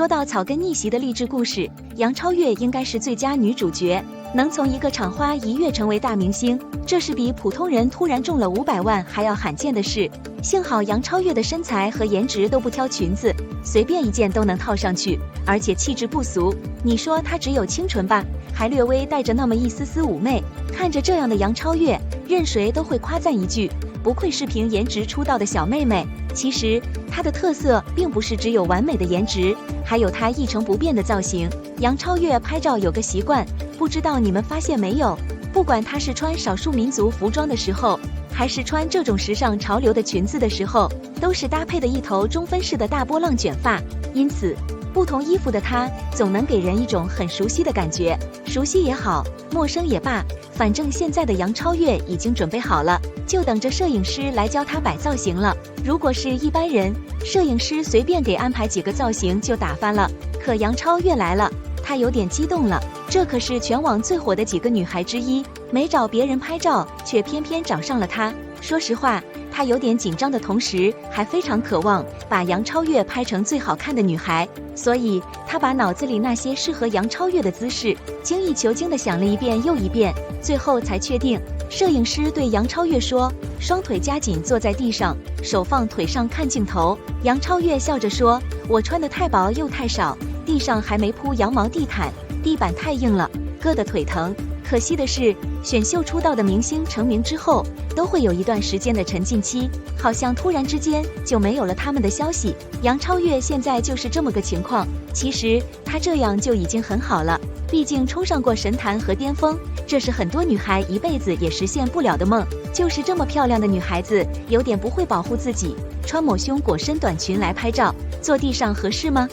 说到草根逆袭的励志故事，杨超越应该是最佳女主角。能从一个厂花一跃成为大明星，这是比普通人突然中了500万还要罕见的事。幸好杨超越的身材和颜值都不挑裙子，随便一件都能套上去，而且气质不俗。你说她只有清纯吧，还略微带着那么一丝丝妩媚。看着这样的杨超越，任谁都会夸赞一句，不愧是凭颜值出道的小妹妹。其实她的特色并不是只有完美的颜值，还有她一成不变的造型。杨超越拍照有个习惯，不知道你们发现没有，不管她是穿少数民族服装的时候，还是穿这种时尚潮流的裙子的时候，都是搭配的一头中分式的大波浪卷发。因此不同衣服的她总能给人一种很熟悉的感觉，熟悉也好，陌生也罢，反正现在的杨超越已经准备好了，就等着摄影师来教她摆造型了。如果是一般人，摄影师随便给安排几个造型就打翻了，可杨超越来了，她有点激动了。这可是全网最火的几个女孩之一，没找别人拍照，却偏偏找上了她。说实话，她有点紧张的同时，还非常渴望把杨超越拍成最好看的女孩，所以她把脑子里那些适合杨超越的姿势精益求精地想了一遍又一遍，最后才确定。摄影师对杨超越说，双腿夹紧坐在地上，手放腿上看镜头。杨超越笑着说，我穿得太薄又太少，地上还没铺羊毛地毯，地板太硬了，硌得腿疼。可惜的是，选秀出道的明星成名之后，都会有一段时间的沉浸期，好像突然之间就没有了他们的消息。杨超越现在就是这么个情况，其实她这样就已经很好了，毕竟冲上过神坛和巅峰，这是很多女孩一辈子也实现不了的梦。就是这么漂亮的女孩子，有点不会保护自己，穿抹胸裹身短裙来拍照，坐地上合适吗？